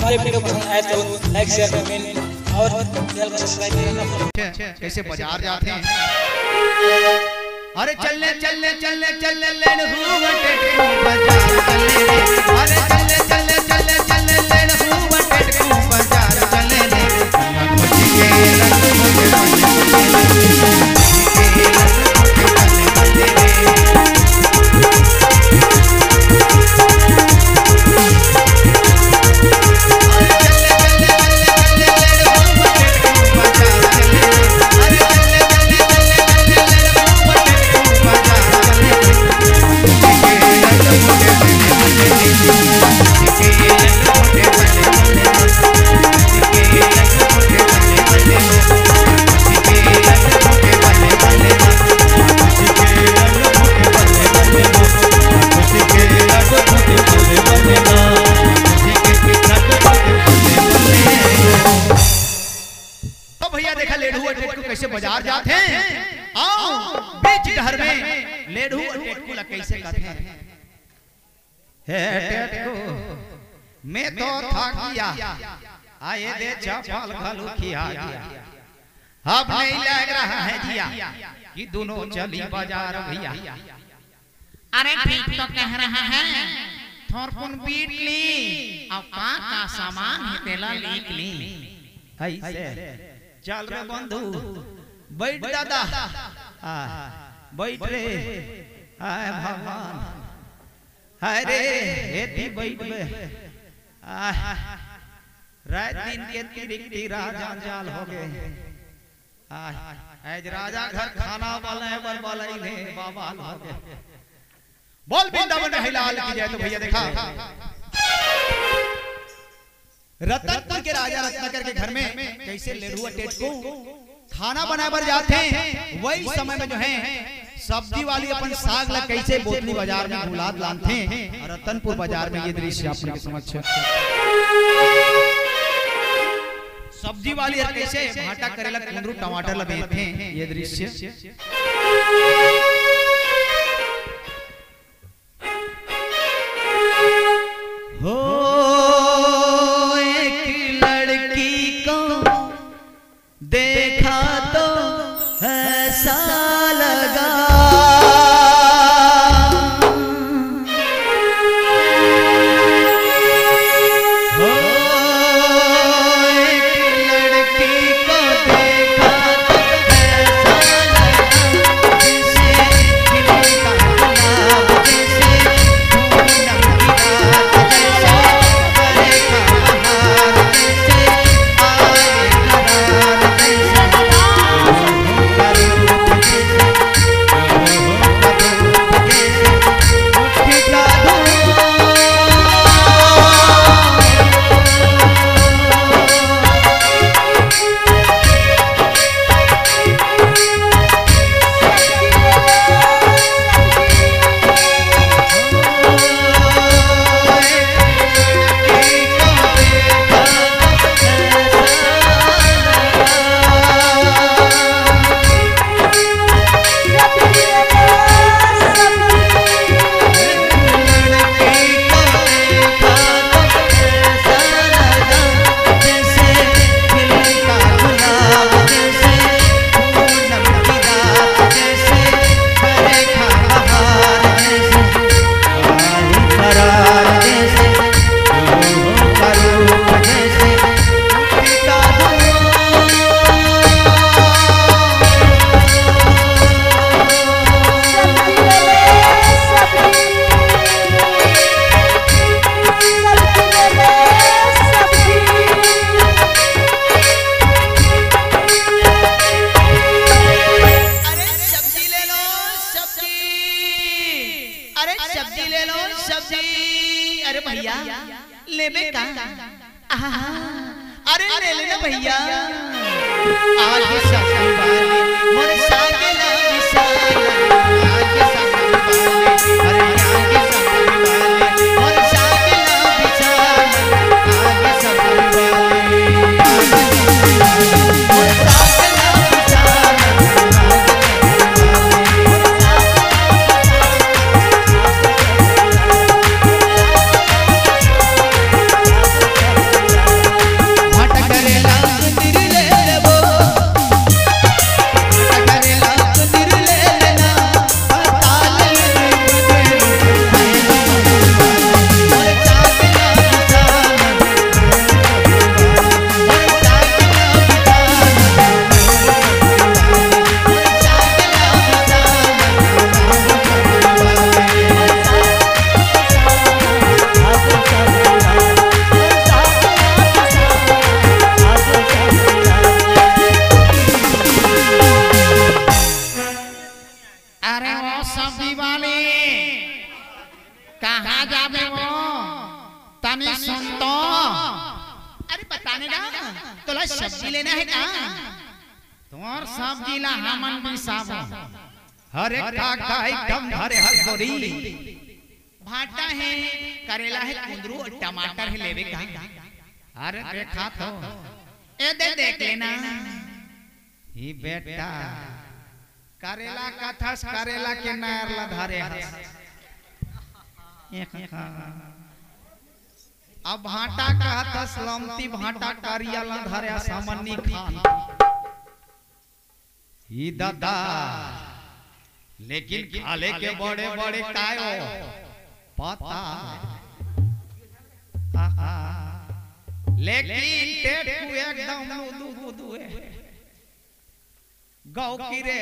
मेरे वीडियो पसंद आए तो लाइक शेयर कमेंट और चैनल को सब्सक्राइब करना। कैसे बाजार जाते हैं, अरे चलने चलने चलने चलने लेन हुवटे बाजार चलने रे, अरे चलने चलने चलने चलने लेन हुवटे बाजार चलने रे, खुशी के रंग कैसे बाजार जाते हैं, आओ बीच घर में लेढ़ू और टेटकू ला कैसे कहते हैं, हे टेटकू मैं तो थक गया, आए दे चपल घलू खिया दिया, अब नहीं लग रहा है जिया कि दोनों चली बाजार भैया। अरे ठीक तो कह रहा है, थोरपुन बीट ली और का सामान है तेला लीक ली, ऐसे चल रे बंधु बैठ दादा, बैठ रे, हाय भगवान, हाय रे एती बैठ बे, रात दिन के तिरिक्ति राजा जाल हो गए, आज राजा घर खाना वाले बर वाले ने बाबा हो गए। बोल वृंदावन में हिलाल की जाए तो भैया देखा रतनपुर के राजा रत्नाकर के घर में कैसे लेढ़ुआ टेटकू खाना बनाए बर जाते हैं, वही समय में जो है सब्जी वाली अपन साग ला कैसे बोतली बाजार में गुलाब लाते हैं, रतनपुर बाजार में ये दृश्य आपने समक्ष सब्जी वाली कैसे भाटा करेला कुंदरू टमाटर ला बेचते हैं, ये दृश्य हो देखा तो ऐसा लगा, हो एक लड़की को देखा तो ऐसा लगा, जैसे खिले का गुलाब, जैसे पूनम की रात, जैसे बरखा बहार, जैसे आए करार, अरे भैया लेबे का, अरे ले लेना भैया, आगे सब्जी वाले मोर सागे ला विशाला, आगे सब्जी वाले, अरे आगे सब्जी वाले मोर सागे ला विशाला, आगे सब्जी वाले मोर सागे ला विशाला, जानेगा तो ला सब्जी लेना है का तोर सब्जी ला हमन भी साबो हरे काका एकदम हरे हर गोरी भाटा है करेला है कुंदरू और टमाटर है लेवे का अरे देखा तो ए देख लेना ही बेटा करेला का थस करेला के नार ला धारे अब भाटा का थस लमती भाटा करिया ला धारे सामान्य खान ही दादा लेकिन खाले के बड़े बड़े कायो पता लेकिन टेटू एकदम लूदू है गाँव की रे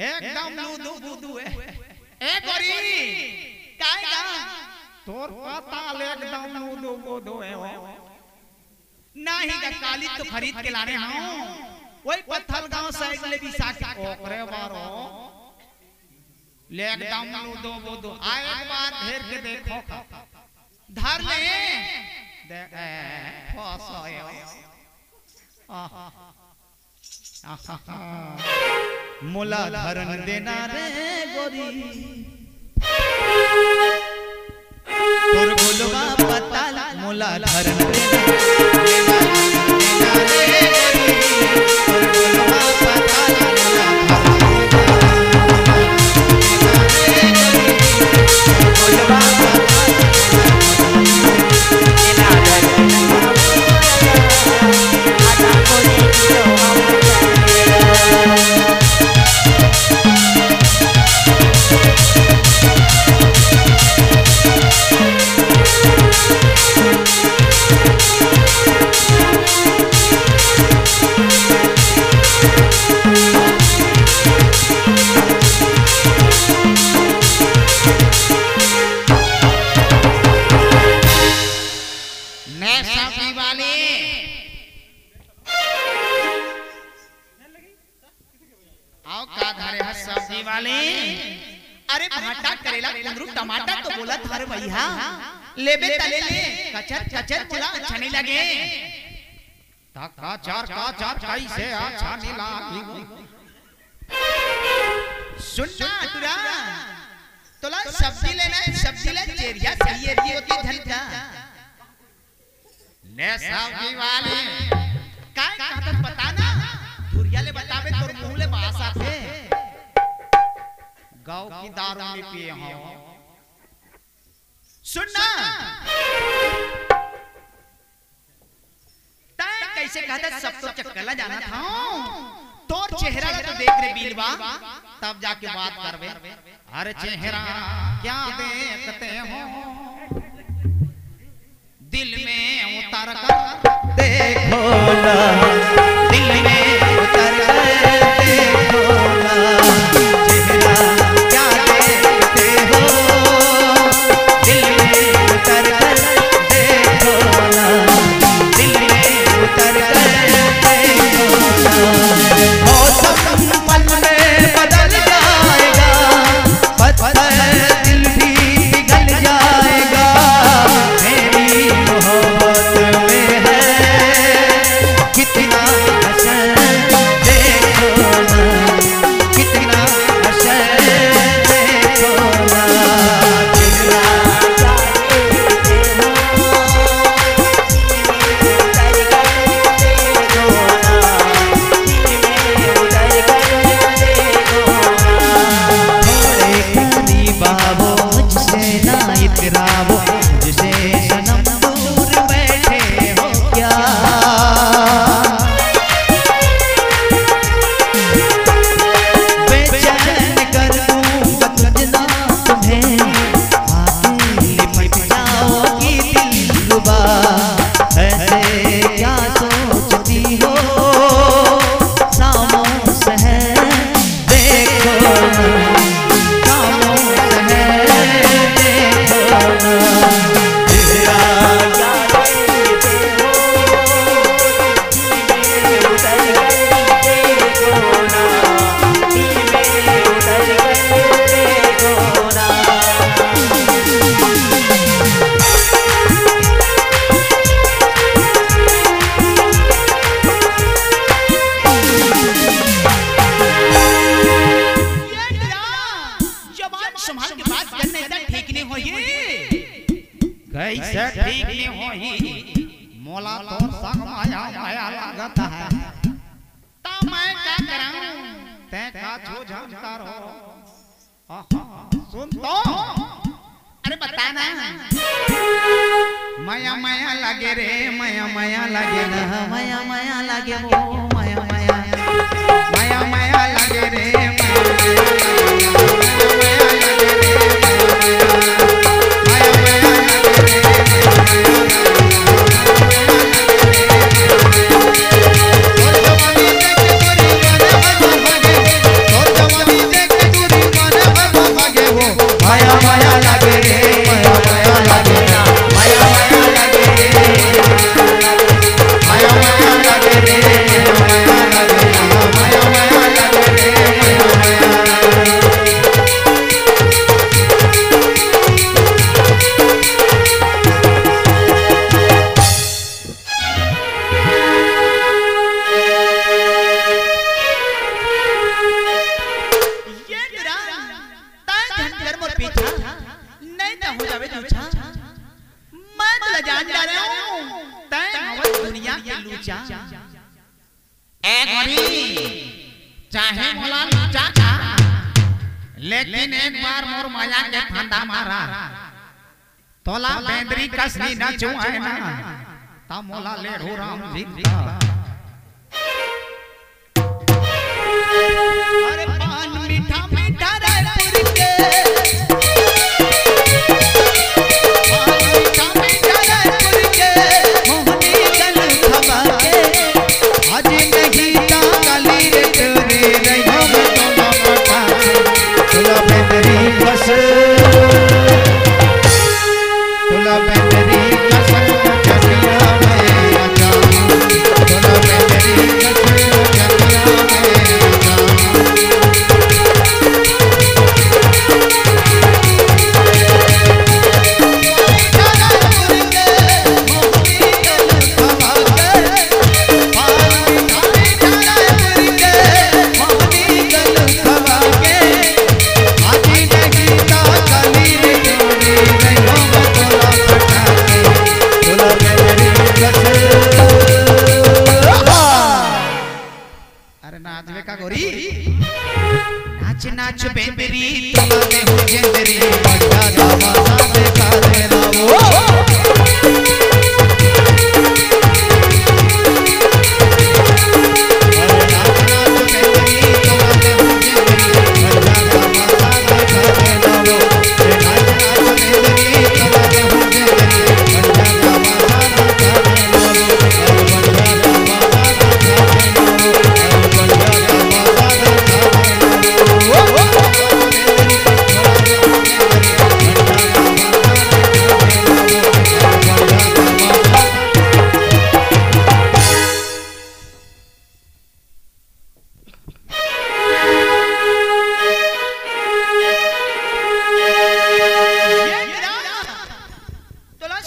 एकदम लूदू है ए गोरी काय गा तोर पता एकदम लूदू है नहीं का काली तो खरीद के लाने हूं वही पत्थल गांव साइकिल ले बिसा के ओकरे बारो ले एकदम लूदू आए एक बार घेर के देखो धर ले देख फसायो मोला धरन देना रे गोरी तोर गोलवा पता मोला धरन देना रे गोरी तोर गोलवा पता मोला अरे भाटा करेला कुंदरू टमाटर तो बोला थारे भैया लेबे तले ले कचर बोला अच्छा नहीं लगे काचार कैसे अच्छा नहीं लागी सुनना तुरा तोला सब्जी लेना है सब्जी ले चेरिया सही है होती झलका ने सब्जी वाले काय कहत पता ना दुरिया ले बतावे तोर मुंह ले बास आथे गाँव की दारू में पिए हो सुनना तय कैसे कहता सब तो चक्कला जाना था तोर चेहरा तो देख रे बीलवा तब जाके बात करवे अरे चेहरा क्या देखते हो दिल में उतर कर देखो ना दिल में उतर कर देखो ना चेहरा क्या देखते हो दिल में उतर कर देखो ना दिल में उतर कर देखो ना मौसम पल में बदल जाएगा पत्थर दिल भी पिघल जाएगा मेरी मोहब्बत में है कितना हसन देखो ना कितना हसन देखो ना चेहरा थोड़े करीब आओ मुझसे ना इतराओ मुझसे सनम दूर बैठे हो क्या बेचैन कर दूंगा तुझना तुम्हें आके लिपट जाओगी दिलरुबा ऐसे क्या सोचती हो खामोश है देखो ना खामोश है देखो ना चेहरा क्या देखते हो उतर देखो ना उतर देखो ना मोला तो संग माया माया लागत है, तो मैं क्या करूं? ते का छो जानता रहो। सुन तो, अरे बता ना। माया माया लगे रे, माया माया लगे ना, माया माया लागे वो माया माया माया माया लगे रे, माया माया चाहे मोला लूचा खा, लेकिन एक बार मोर माया के फंदा मारा, तोला बेंदरी कसनी न चुआए ना, ता मोला लेढ़ो राम जी का। अरे पान मीठा मीठा रायपुर के, पान मीठा मीठा रायपुर के, मोहनी गल खबा के, आज नहीं ता कली रे तेरे रहो में तो ना पटा, तोला बेंदरी बस, तोला बेंदरी कसम जनिया में आजा, तोला बेंदरी कसम जनिया में आजा। नाच नाच बेंदरी तोला दे हो जेंदरी, बड़ा दामा साथे कारे रावो।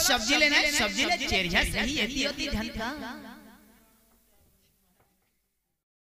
सब्जी लेना है, सब्जी ले चेरिया सही होती धन का।